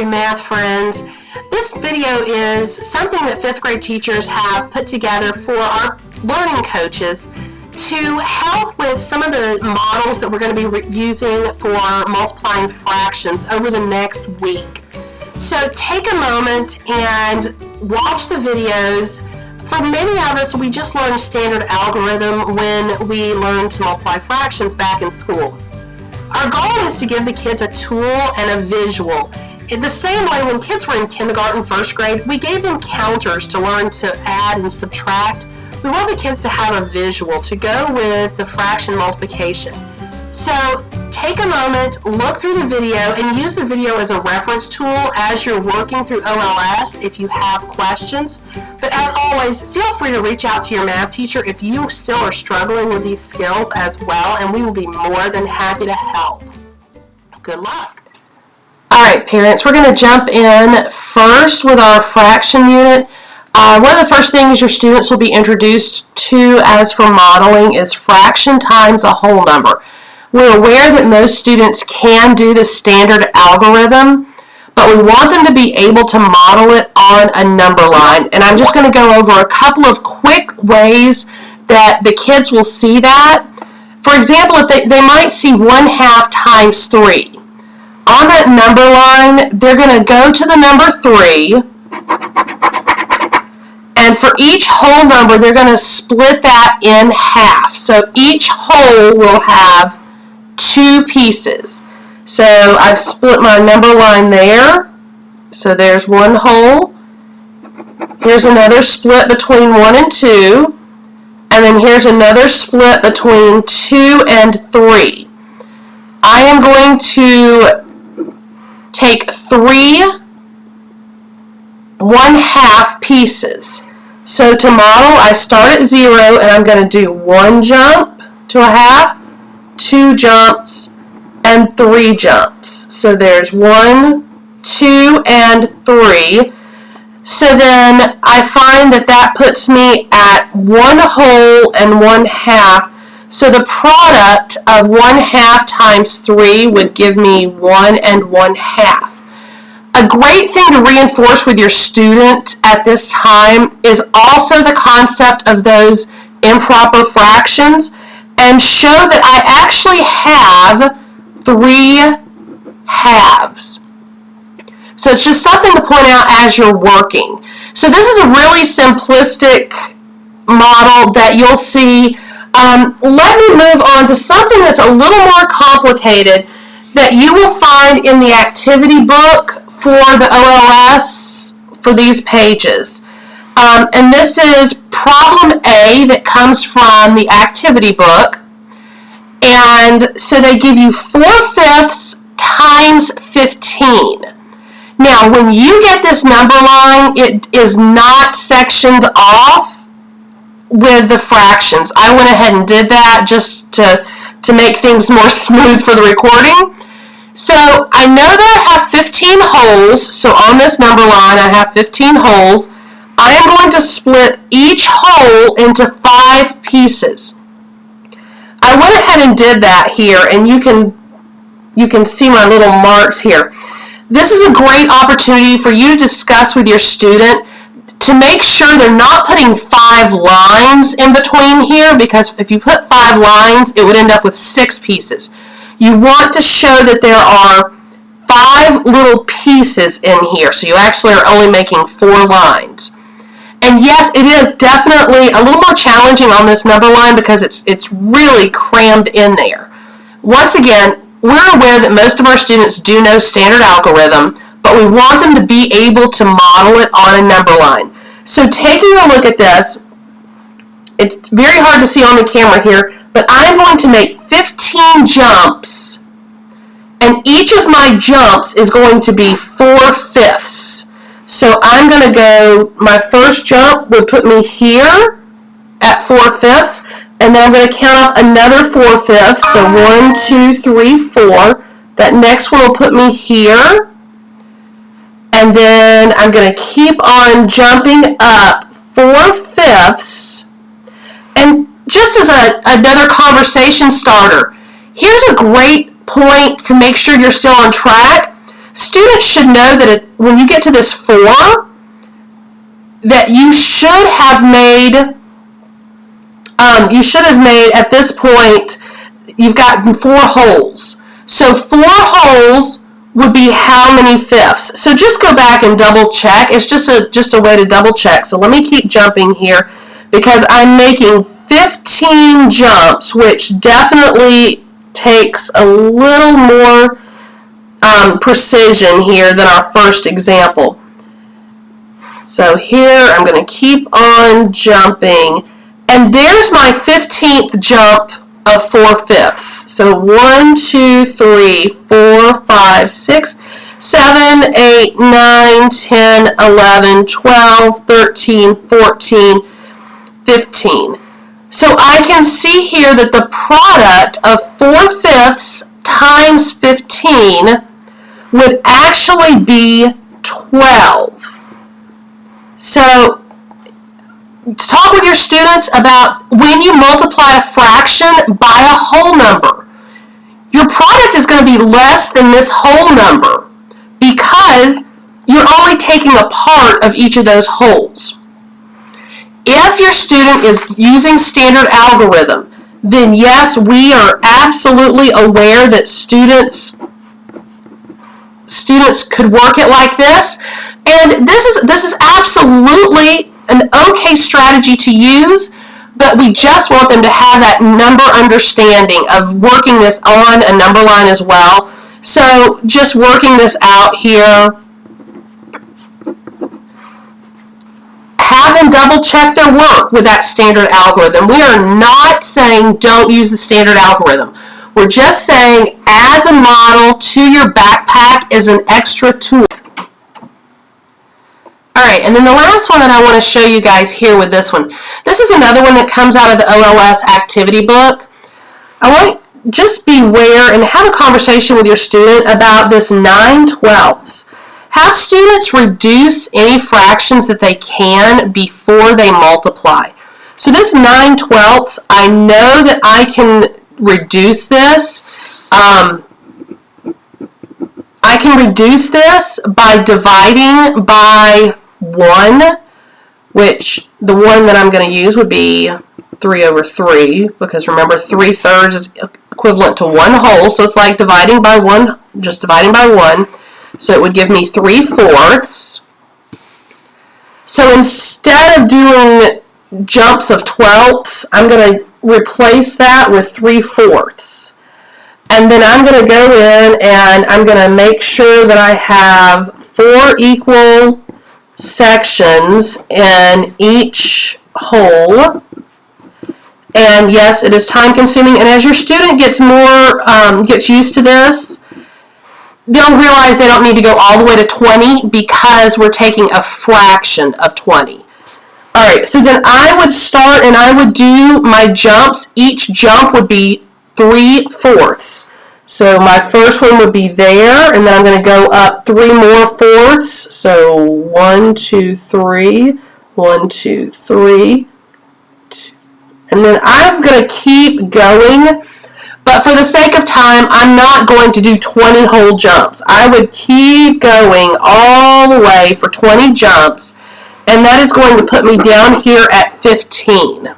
grade math friends. This video is something that 5th grade teachers have put together for our learning coaches to help with some of the models that we're going to be using for multiplying fractions over the next week. So take a moment and watch the videos. For many of us, we just learned standard algorithm when we learned to multiply fractions back in school. Our goal is to give the kids a tool and a visual. In the same way when kids were in kindergarten, 1st grade, we gave them counters to learn to add and subtract. We want the kids to have a visual to go with the fraction multiplication. So take a moment, look through the video, and use the video as a reference tool as you're working through OLS if you have questions. But as always, feel free to reach out to your math teacher if you still are struggling with these skills as well, and we will be more than happy to help. Good luck. All right, parents, we're going to jump in first with our fraction unit. One of the first things your students will be introduced to as for modeling is fraction times a whole number. We're aware that most students can do the standard algorithm, but we want them to be able to model it on a number line. And I'm just going to go over a couple of quick ways that the kids will see that. For example, if they might see 1/2 times 3. On that number line, they're going to go to the number 3, and for each whole number, they're going to split that in half. So each whole will have 2 pieces. So I've split my number line there. So there's one whole. Here's another split between 1 and 2. And then here's another split between 2 and 3. I am going to take 3 1/2 pieces. So to model, I start at 0 and I'm going to do 1 jump to a half, 2 jumps, and 3 jumps. So there's 1, 2, and 3. So then I find that puts me at 1 whole and 1/2. So the product of 1/2 times 3 would give me 1 and 1/2. A great thing to reinforce with your student at this time is also the concept of those improper fractions, and show that I actually have 3 halves. So it's just something to point out as you're working. So this is a really simplistic model that you'll see. Let me move on to something that's a little more complicated that you will find in the activity book for the OLS for these pages. And this is problem A that comes from the activity book. And so they give you 4/5 times 15. Now, when you get this number line, it is not sectioned off with the fractions. I went ahead and did that just to make things more smooth for the recording. So I know that I have 15 holes. So on this number line, I have 15 holes. I am going to split each hole into 5 pieces. I went ahead and did that here, and you can see my little marks here. This is a great opportunity for you to discuss with your student to make sure they're not putting 5 lines in between here, because if you put 5 lines, it would end up with 6 pieces. You want to show that there are 5 little pieces in here, so you actually are only making 4 lines. And yes, it is definitely a little more challenging on this number line because it's really crammed in there. Once again, we're aware that most of our students do know standard algorithm, but we want them to be able to model it on a number line. So taking a look at this, it's very hard to see on the camera here, but I'm going to make 15 jumps, and each of my jumps is going to be 4/5. So I'm going to go, my first jump would put me here at 4/5, and then I'm going to count up another 4/5. So 1, 2, 3, 4. That next one will put me here. And then I'm going to keep on jumping up 4/5. And just as another conversation starter, here's a great point to make sure you're still on track. Students should know that when you get to this 4, that you should have made at this point, you've got 4 wholes. So 4 wholes would be how many fifths? So just go back and double check. It's just a way to double check. So let me keep jumping here because I'm making 15 jumps, which definitely takes a little more precision here than our first example. So here I'm going to keep on jumping, and there's my 15th jump of 4 fifths. So 1, 2, 3, 4, 5, 6, 7, 8, 9, 10, 11, 12, 13, 14, 15. So I can see here that the product of 4 fifths times 15 would actually be 12. So talk with your students about when you multiply a fraction by a whole number. Your product is going to be less than this whole number because you're only taking a part of each of those wholes. If your student is using standard algorithm, then yes, we are absolutely aware that students could work it like this, and this is absolutely an okay strategy to use, but we just want them to have that number understanding of working this on a number line as well. So just working this out here, have them double check their work with that standard algorithm. We are not saying don't use the standard algorithm. We're just saying add the model to your backpack as an extra tool. Alright, and then the last one that I want to show you guys here with this one. This is another one that comes out of the OLS activity book. I want just beware and have a conversation with your student about this 9/12. Have students reduce any fractions that they can before they multiply. So this 9/12, I know that I can reduce this. I can reduce this by dividing by 1, which the one that I'm going to use would be 3/3, because remember 3/3 is equivalent to 1 whole, so it's like dividing by 1, just dividing by 1. So it would give me 3/4. So instead of doing jumps of 12ths, I'm going to replace that with 3/4. And then I'm going to go in and I'm going to make sure that I have 4 equal sections in each whole. And yes, it is time consuming, and as your student gets used to this, they'll realize they don't need to go all the way to 20 because we're taking a fraction of 20. Alright, so then I would start and I would do my jumps. Each jump would be 3/4. So my first one would be there, and then I'm going to go up 3 more fourths. So 1, 2, 3, 1, 2, 3. And then I'm going to keep going. But for the sake of time, I'm not going to do 20 whole jumps. I would keep going all the way for 20 jumps, and that is going to put me down here at 15.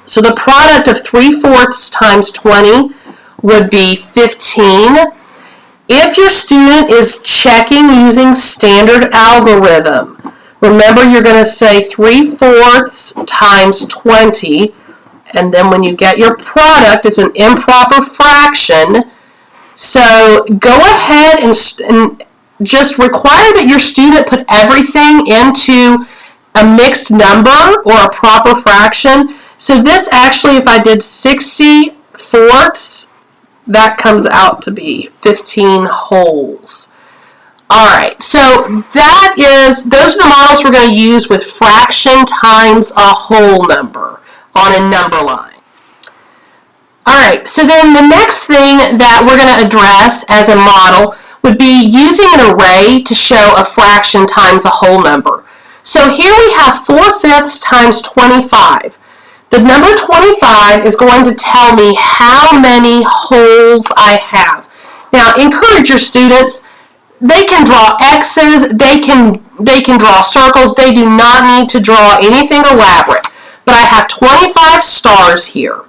So the product of 3/4 times 20 would be 15. If your student is checking using standard algorithm, remember you're going to say 3/4 times 20, and then when you get your product, it's an improper fraction. So go ahead and just require that your student put everything into a mixed number or a proper fraction. So this actually, if I did 60/4, that comes out to be 15 wholes. Alright, so those are the models we're going to use with fraction times a whole number on a number line. Alright, so then the next thing that we're going to address as a model would be using an array to show a fraction times a whole number. So here we have 4/5 times 25. The number 25 is going to tell me how many wholes I have. Now, encourage your students, they can draw X's, they can draw circles. They do not need to draw anything elaborate. But I have 25 stars here.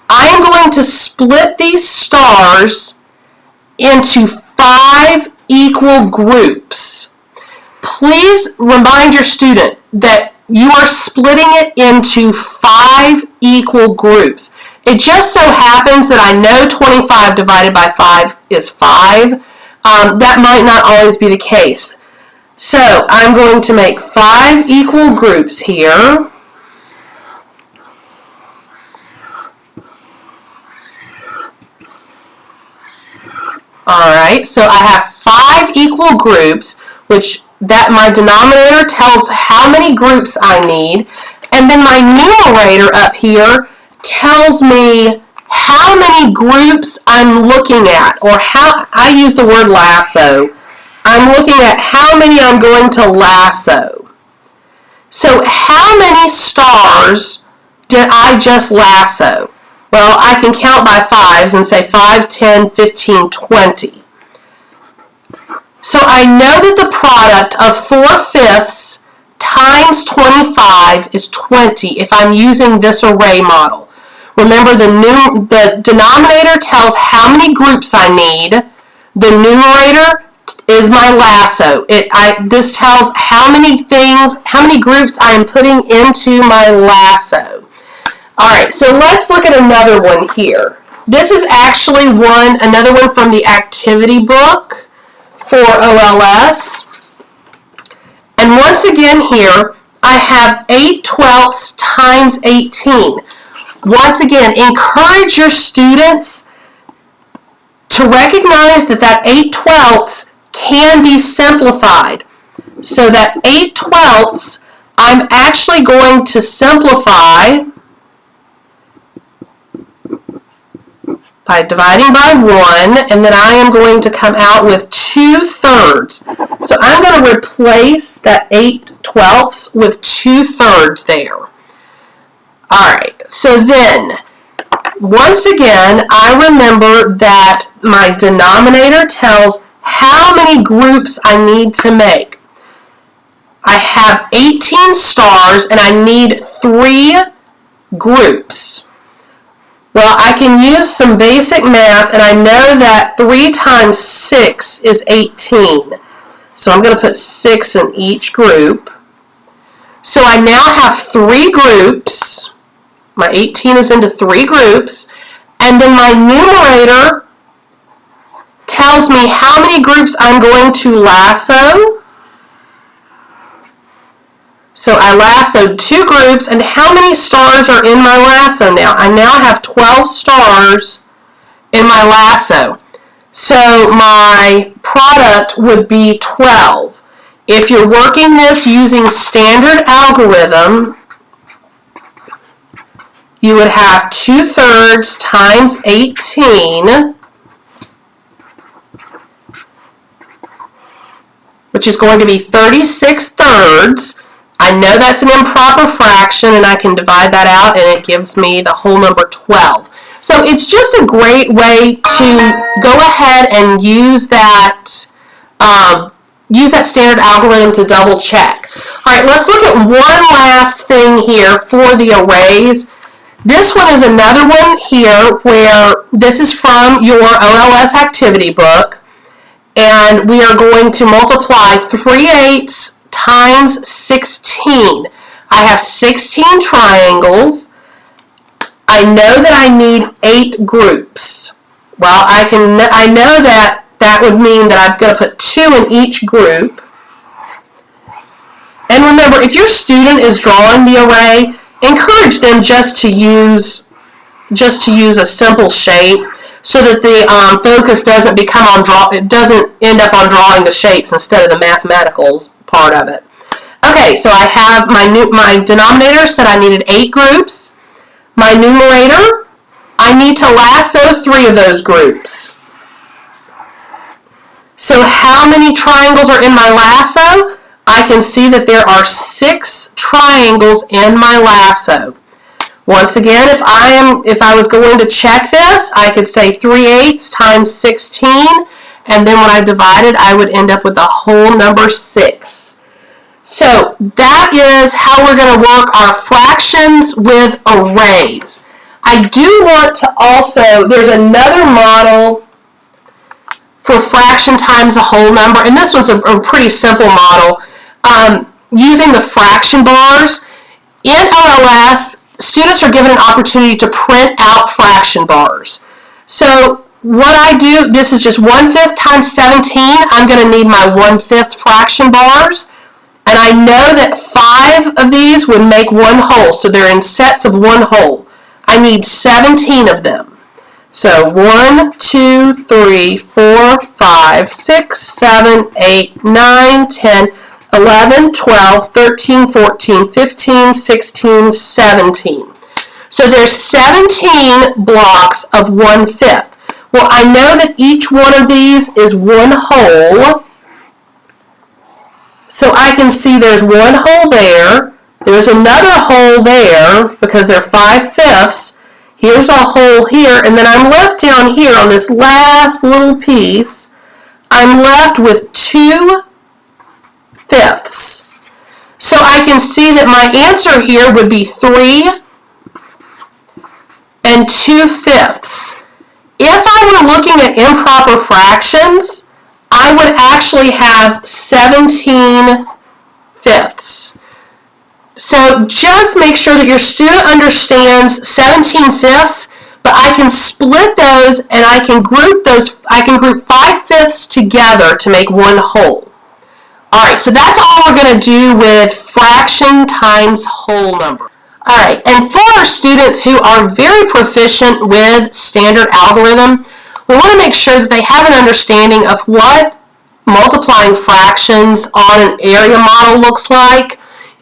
I am going to split these stars into 5 equal groups. Please remind your student that you are splitting it into 5 equal groups. It just so happens that I know 25 divided by 5 is 5. That might not always be the case. So I'm going to make 5 equal groups here. Alright, so I have 5 equal groups, which that my denominator tells how many groups I need, and then my numerator up here tells me how many groups I'm looking at, or how I use the word lasso. I'm looking at how many I'm going to lasso. So how many stars did I just lasso? Well, I can count by 5s and say 5, 10, 15, 20. So I know that the product of 4/5 times 25 is 20 if I'm using this array model. Remember, the denominator tells how many groups I need. The numerator is my lasso. This tells how many groups I am putting into my lasso. Alright, so let's look at another one here. This is actually another one from the activity book for OLS. And once again here, I have 8/12 times 18. Once again, encourage your students to recognize that 8/12 can be simplified. So that 8/12 I'm actually going to simplify by dividing by 1, and then I am going to come out with 2/3. So I'm going to replace that 8/12 with 2/3 there. Alright, so then, once again, I remember that my denominator tells how many groups I need to make. I have 18 stars, and I need 3 groups. Well, I can use some basic math, and I know that 3 times 6 is 18. So I'm going to put 6 in each group. So I now have 3 groups. My 18 is into 3 groups. And then my numerator tells me how many groups I'm going to lasso. So I lassoed 2 groups, and how many stars are in my lasso now? I now have 12 stars in my lasso. So my product would be 12. If you're working this using standard algorithm, you would have 2/3 times 18, which is going to be 36/3. I know that's an improper fraction, and I can divide that out, and it gives me the whole number 12. So it's just a great way to go ahead and use that standard algorithm to double check. All right, let's look at one last thing here for the arrays. This one is another one here where this is from your OLS activity book, and we are going to multiply 3/8 times 16. I have 16 triangles. I know that I need 8 groups. Well, I know that would mean that I'm going to put 2 in each group. And remember, if your student is drawing the array, encourage them just to use a simple shape, so that the focus doesn't end up on drawing the shapes instead of the mathematical part of it. Okay, so I have my denominator said I needed 8 groups. My numerator, I need to lasso 3 of those groups. So how many triangles are in my lasso? I can see that there are 6 triangles in my lasso. Once again, if I was going to check this, I could say 3/8 times 16, and then when I divided, I would end up with the whole number 6. So that is how we're going to work our fractions with arrays. I do want to also, there's another model for fraction times a whole number, and this one's a pretty simple model, using the fraction bars. In OLS, students are given an opportunity to print out fraction bars. So what I do, this is just 1/5 times 17. I'm going to need my 1/5 fraction bars. And I know that 5 of these would make one whole, so they're in sets of one whole. I need 17 of them. So 1, 2, 3, 4, 5, 6, 7, 8, 9, 10, 11, 12, 13, 14, 15, 16, 17. So there's 17 blocks of 1/5. Well, I know that each one of these is one whole. So I can see there's one hole there. There's another hole there because they're 5/5. Here's a hole here, and then I'm left down here on this last little piece. I'm left with 2/5. So I can see that my answer here would be 3 and 2/5. If I were looking at improper fractions, I would actually have 17/5. So just make sure that your student understands 17/5, but I can split those and I can group 5/5 together to make one whole. Alright, so that's all we're going to do with fraction times whole number. Alright, and for our students who are very proficient with standard algorithm, we want to make sure that they have an understanding of what multiplying fractions on an area model looks like,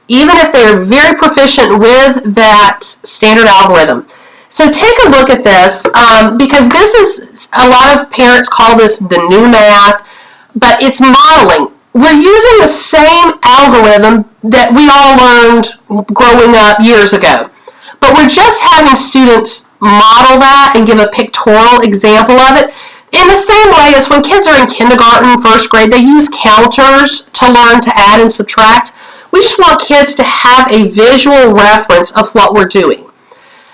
even if they're very proficient with that standard algorithm. So take a look at this, because this is, a lot of parents call this the new math, but it's modeling. We're using the same algorithm that we all learned growing up years ago, but we're just having students model that and give a pictorial example of it. In the same way as when kids are in kindergarten, first grade, they use counters to learn to add and subtract. We just want kids to have a visual reference of what we're doing.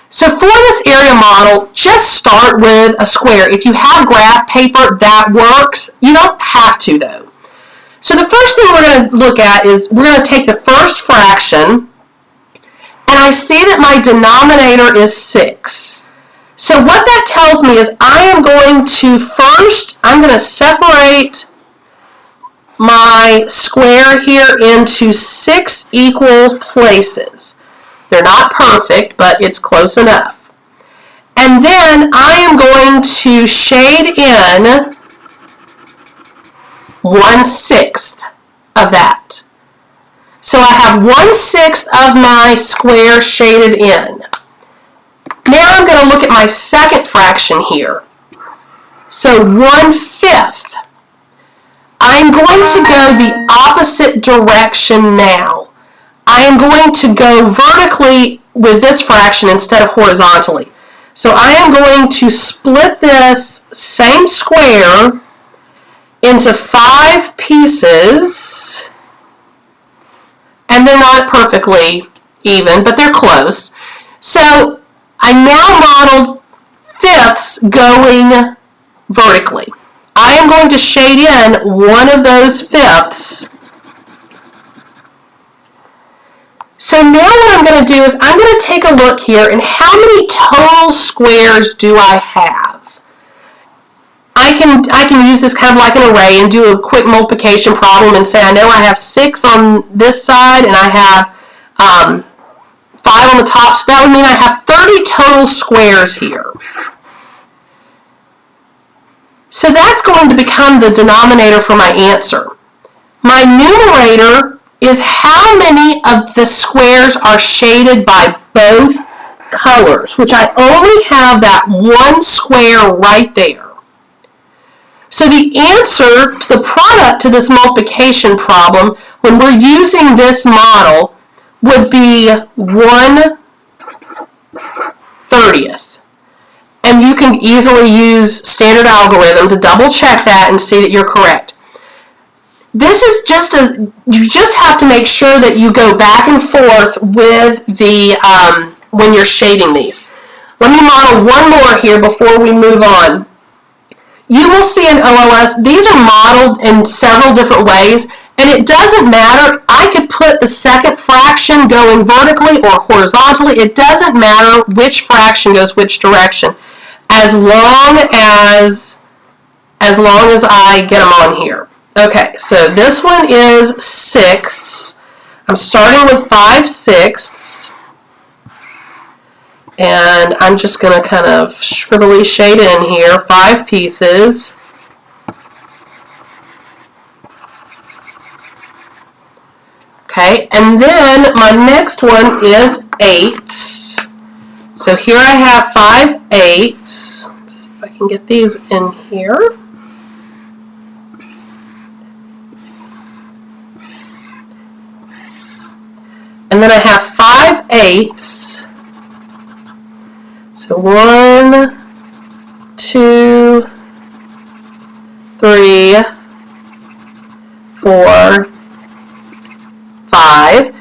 So for this area model, just start with a square. If you have graph paper, that works. You don't have to, though. So the first thing we're going to look at is we're going to take the first fraction, and I see that my denominator is 6. So what that tells me is I am going to I'm going to separate my square here into 6 equal places. They're not perfect, but it's close enough. And then I am going to shade in 1/6 of that. So I have 1/6 of my square shaded in. Now I'm going to look at my second fraction here. So 1/5. I'm going to go the opposite direction now. I am going to go vertically with this fraction instead of horizontally. So I am going to split this same square into 5 pieces, and they're not perfectly even, but they're close. So I now modeled fifths going vertically. I am going to shade in one of those fifths. So now what I'm going to do is I'm going to take a look here and how many total squares do I have? I can use this kind of like an array and do a quick multiplication problem and say I know I have 6 on this side and I have 5 on the top, so that would mean I have 30 total squares here. So that's going to become the denominator for my answer. My numerator is how many of the squares are shaded by both colors, which I only have that one square right there. So the answer to the product to this multiplication problem, when we're using this model, would be 1/30. And can easily use standard algorithm to double check that and see that you're correct. This is you just have to make sure that you go back and forth with the, when you're shading these. Let me model one more here before we move on. You will see in OLS, these are modeled in several different ways, and it doesn't matter. I could put the second fraction going vertically or horizontally. It doesn't matter which fraction goes which direction, as long as I get them on here. Okay, so this one is sixths. I'm starting with 5/6, and I'm just going to kind of scribbly shade in here 5 pieces. Okay, and then my next one is eighths. So here I have 5/8. Let's see if I can get these in here. And then I have 5/8. So 1, 2, 3, 4, 5.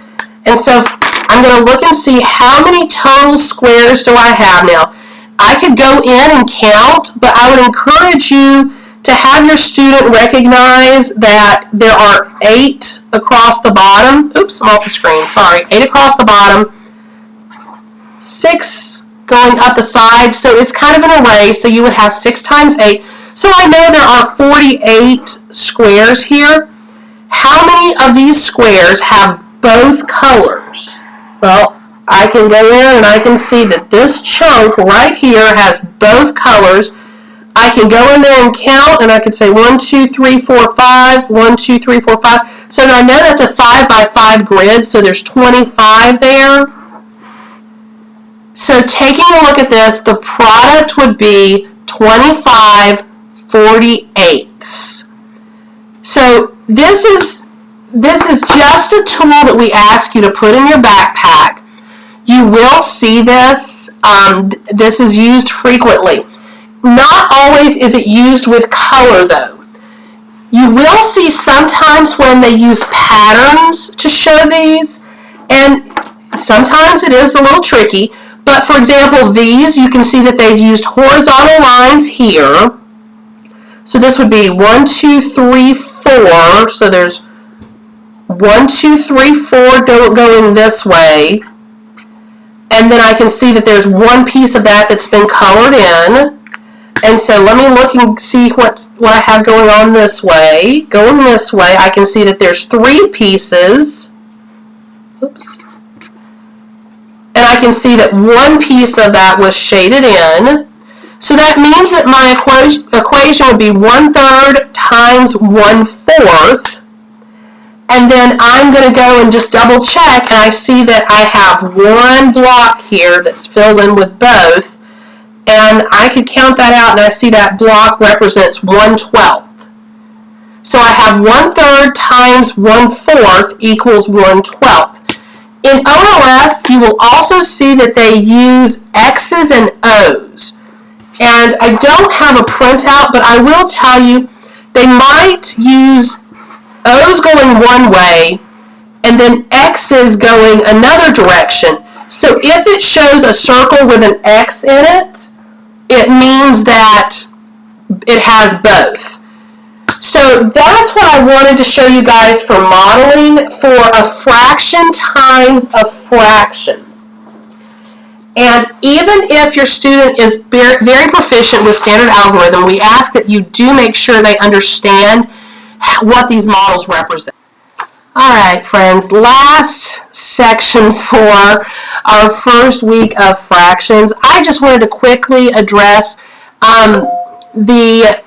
And so I'm going to look and see how many total squares do I have now. I could go in and count, but I would encourage you to have your student recognize that there are 8 across the bottom. Oops, I'm off the screen, sorry. 8 across the bottom, 6 going up the side, so it's kind of an array, so you would have 6 times 8. So I know there are 48 squares here. How many of these squares have both colors? Well, I can go in and I can see that this chunk right here has both colors. I can go in there and count, and I could say 1, 2, 3, 4, 5, 1, 2, 3, 4, 5. So I know that's a 5 by 5 grid, so there's 25 there. So taking a look at this, the product would be 25/48. So this is just a tool that we ask you to put in your backpack. You will see this. This is used frequently. Not always is it used with color, though. You will see sometimes when they use patterns to show these, and sometimes it is a little tricky. But for example, these, you can see that they've used horizontal lines here. So this would be 1, 2, 3, 4. So there's 1, 2, 3, 4 going this way. And then I can see that there's one piece of that that's been colored in. And so let me look and see what I have going on this way. Going this way, I can see that there's 3 pieces. Oops. And I can see that one piece of that was shaded in. So that means that my equation would be 1/3 times 1/4. And then I'm going to go and just double check, and I see that I have one block here that's filled in with both. And I could count that out, and I see that block represents 1/12. So I have 1/3 times 1/4 equals 1/12. In OLS, you will also see that they use X's and O's. And I don't have a printout, but I will tell you they might use O's going one way and then X's going another direction. So if it shows a circle with an X in it, it means that it has both. So that's what I wanted to show you guys for modeling for a fraction times a fraction. And even if your student is very proficient with standard algorithm, we ask that you do make sure they understand what these models represent. All right, friends, last section for our first week of fractions. I just wanted to quickly address the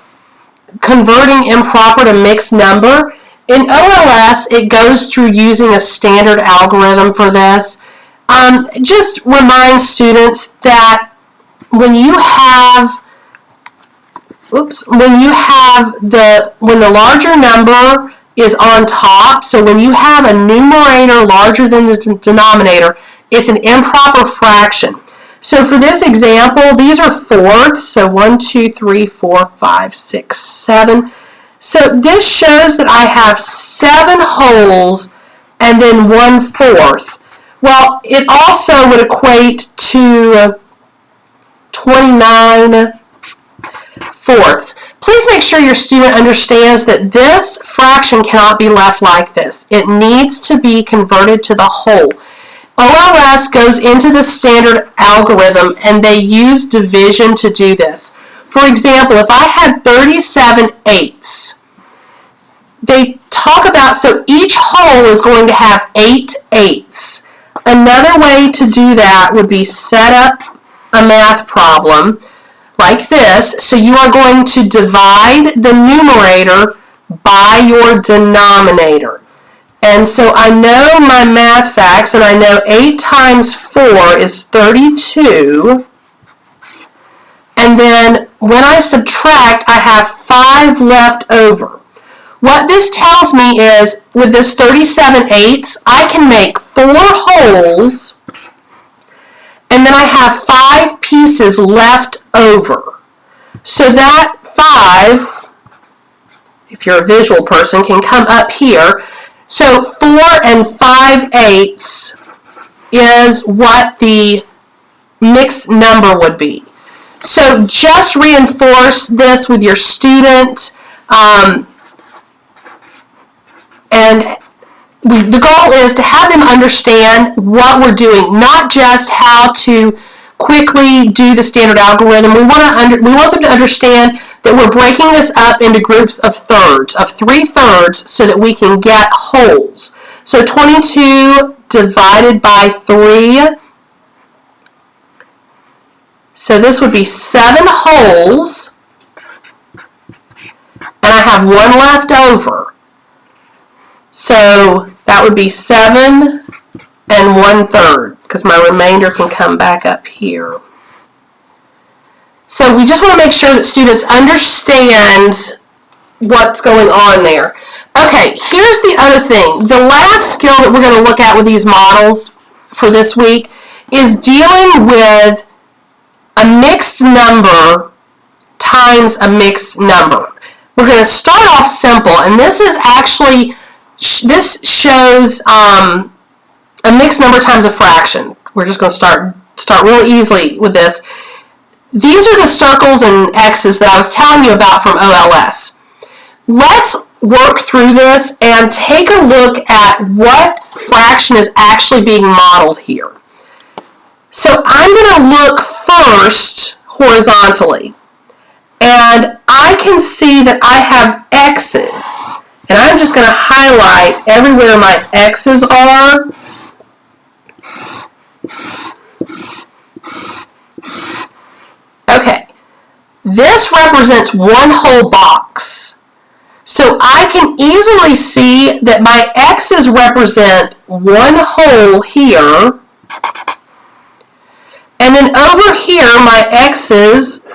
converting improper to mixed number. In OLS, it goes through using a standard algorithm for this. Just remind students that when you have when the larger number is on top, so when you have a numerator larger than the denominator, it's an improper fraction. So for this example, these are fourths. So 1, 2, 3, 4, 5, 6, 7. So this shows that I have 7 wholes and then 1/4. Well, it also would equate to 29 fourths. Please make sure your student understands that this fraction cannot be left like this. It needs to be converted to the whole. OLS goes into the standard algorithm and they use division to do this. For example, if I had 37/8, they talk about, so each whole is going to have 8/8. Another way to do that would be set up a math problem like this. So you are going to divide the numerator by your denominator. And so I know my math facts, and I know 8 times 4 is 32. And then when I subtract, I have 5 left over. What this tells me is, with this 37/8, I can make 4 wholes, and then I have 5 pieces left over. So that 5, if you're a visual person, can come up here. So 4 and 5/8 is what the mixed number would be. So just reinforce this with your student. And the goal is to have them understand what we're doing, not just how to quickly do the standard algorithm. We want them to understand that we're breaking this up into groups of thirds, of 3/3, so that we can get wholes. So 22 divided by 3. So this would be 7 wholes, and I have 1 left over. So that would be 7 and 1/3, because my remainder can come back up here. So we just want to make sure that students understand what's going on there. Okay, here's the other thing. The last skill that we're going to look at with these models for this week is dealing with a mixed number times a mixed number. We're going to start off simple, and this shows a mixed number times a fraction. We're just going to start really easily with this. These are the circles and X's that I was telling you about from OLS. Let's work through this and take a look at what fraction is actually being modeled here. So I'm going to look first horizontally, and I can see that I have X's, and I'm just going to highlight everywhere my X's are. Okay, this represents one whole box. So I can easily see that my X's represent one whole here, and then over here my X's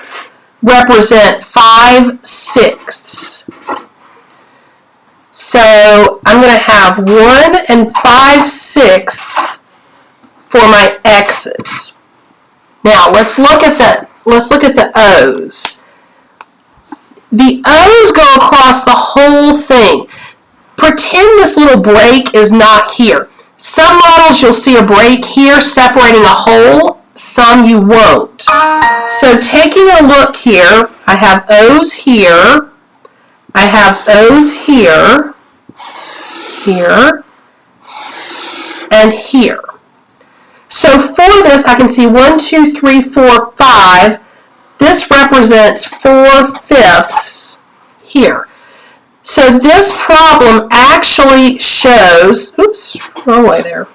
represent 5/6. So I'm going to have 1 and 5/6 for my X's. Now let's look at the O's. The O's go across the whole thing. Pretend this little break is not here. Some models you'll see a break here separating a whole, some you won't. So taking a look here, I have O's here, I have O's here, here, and here. So for this, I can see 1, 2, 3, 4, 5. This represents 4/5 here. So this problem actually shows, oops, wrong way there.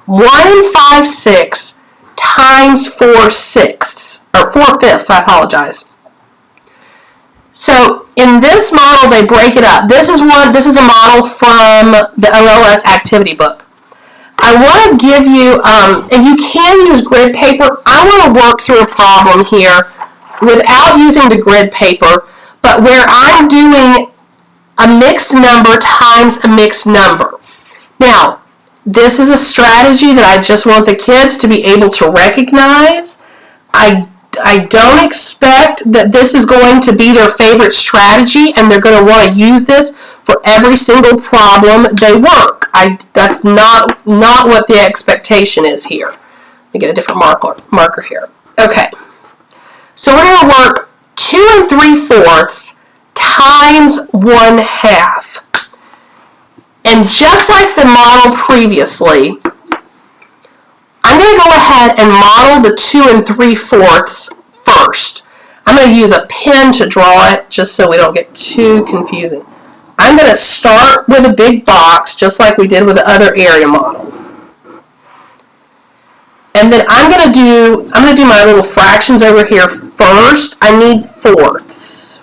1 and 5/6 times 4/6, or 4/5, I apologize. So in this model, they break it up. This is a model from the OLS activity book. I want to give you, and you can use grid paper. I want to work through a problem here without using the grid paper, but where I'm doing a mixed number times a mixed number. Now, This is a strategy that I just want the kids to be able to recognize. I don't expect that this is going to be their favorite strategy and they're going to want to use this for every single problem they work. That's not what the expectation is here. Let me get a different marker here. Okay. So we're going to work 2 3/4 times 1/2. And just like the model previously, I'm going to go ahead and model the 2 3/4 first. I'm going to use a pen to draw it just so we don't get too confusing. I'm going to start with a big box just like we did with the other area model. And then I'm going to do my little fractions over here first. I need fourths.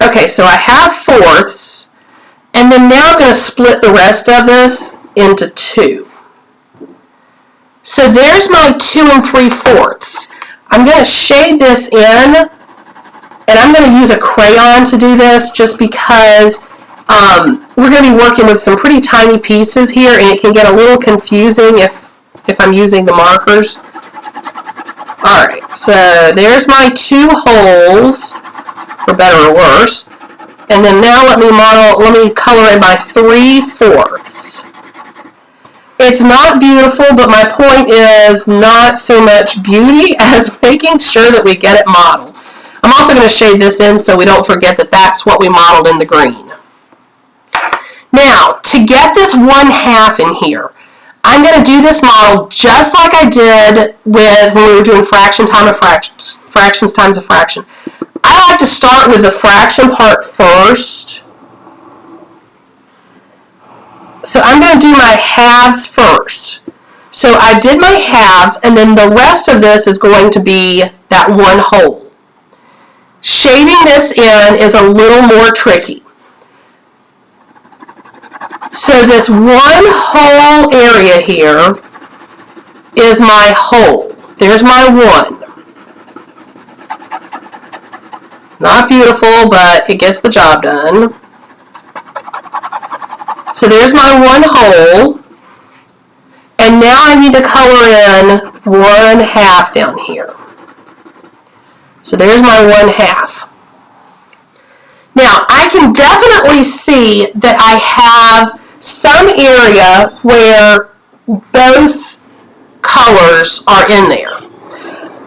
Okay, so I have fourths, and then now I'm going to split the rest of this into 2. So there's my 2 3/4. I'm going to shade this in, and I'm going to use a crayon to do this just because we're going to be working with some pretty tiny pieces here, and it can get a little confusing if I'm using the markers. Alright, so there's my 2 holes, for better or worse. And then now let me color in my 3/4. It's not beautiful, but my point is not so much beauty as making sure that we get it modeled. I'm also going to shade this in so we don't forget that that's what we modeled in the green. Now, to get this 1/2 in here, I'm going to do this model just like I did when we were doing fractions times a fraction. I like to start with the fraction part first. So I'm going to do my halves first. So I did my halves, and then the rest of this is going to be that 1 hole. Shading this in is a little more tricky. So this 1 whole area here is my hole. There's my 1. Not beautiful, but it gets the job done. So there's my 1 hole. And now I need to color in 1/2 down here. So there's my 1/2. Now, I can definitely see that I have some area where both colors are in there.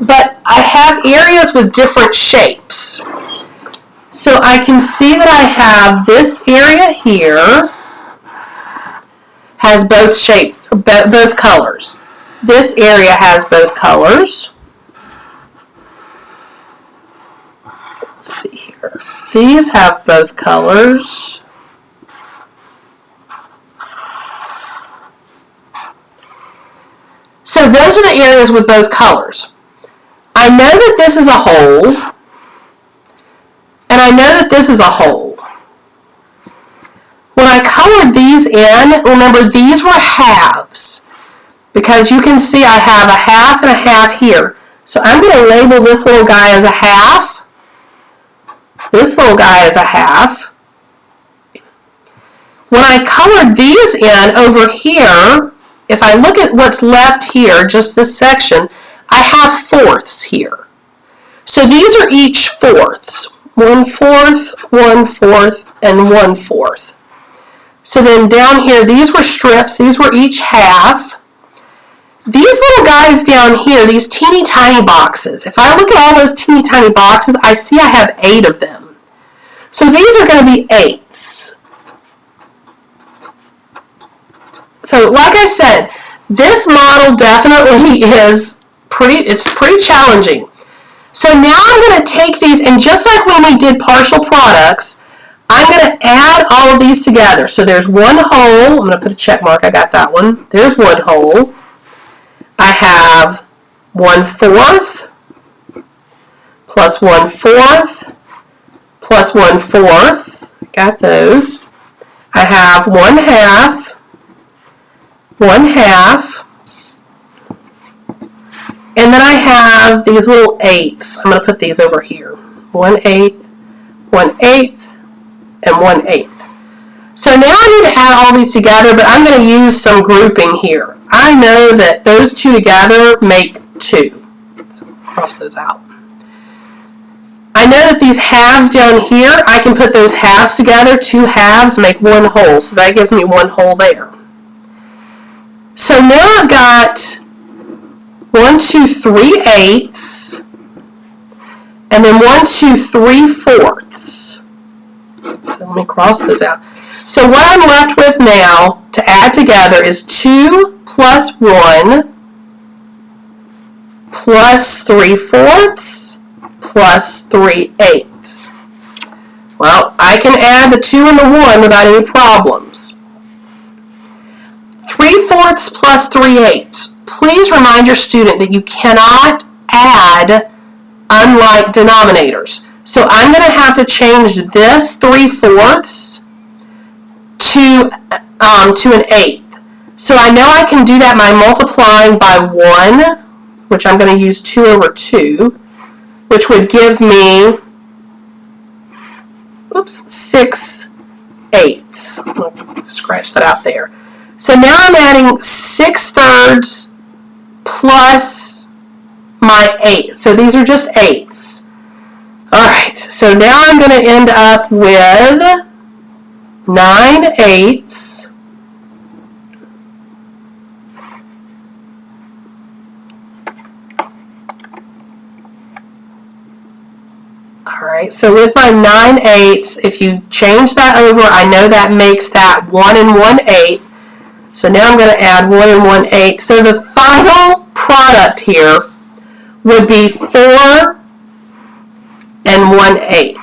But I have areas with different shapes. So I can see that I have this area here has both shapes, both colors. This area has both colors. Let's see here. These have both colors. So those are the areas with both colors. I know that this is a hole, and I know that this is a hole. When I colored these in, remember these were halves, because you can see I have a half and a half here. So I'm going to label this little guy as a half, this little guy as a half. When I colored these in over here, if I look at what's left here, just this section, I have fourths here. So these are each fourths. 1/4, 1/4, and 1/4. So then down here, these were strips. These were each half. These little guys down here, these teeny tiny boxes, if I look at all those teeny tiny boxes, I see I have 8 of them. So these are going to be 8s. So like I said, this model definitely is pretty challenging. So now I'm going to take these, and just like when we did partial products, I'm going to add all of these together. So there's 1 hole. I'm going to put a check mark. I got that one. There's 1 hole. I have 1/4 plus 1/4 plus 1/4. Got those. I have 1/2, 1/2, and then I have these little 8s. I'm going to put these over here. 1/8, 1/8, and 1/8. So now I need to add all these together, but I'm going to use some grouping here. I know that those two together make 2. So cross those out. I know that these halves down here, I can put those halves together. 2 halves make 1 whole, so that gives me 1 whole there. So now I've got 1, 2, 3 eighths, and then 1, 2, 3 fourths. So let me cross those out. So what I'm left with now to add together is 2 plus 1 plus 3 fourths plus 3 eighths. Well, I can add the 2 and the 1 without any problems. 3 fourths plus 3 eighths. Please remind your student that you cannot add unlike denominators. So I'm going to have to change this 3 fourths to an eighth. So I know I can do that by multiplying by 1, which I'm going to use 2 over 2, which would give me 6 eighths. I'll scratch that out there. So now I'm adding 6 thirds plus my 8. So these are just eighths. Alright, so now I'm going to end up with 9 eighths Alright, so with my 9 eighths, if you change that over, I know that makes that 1 and 1/8. So now I'm going to add 1 and 1/8. So the final product here would be 4 and 1/8.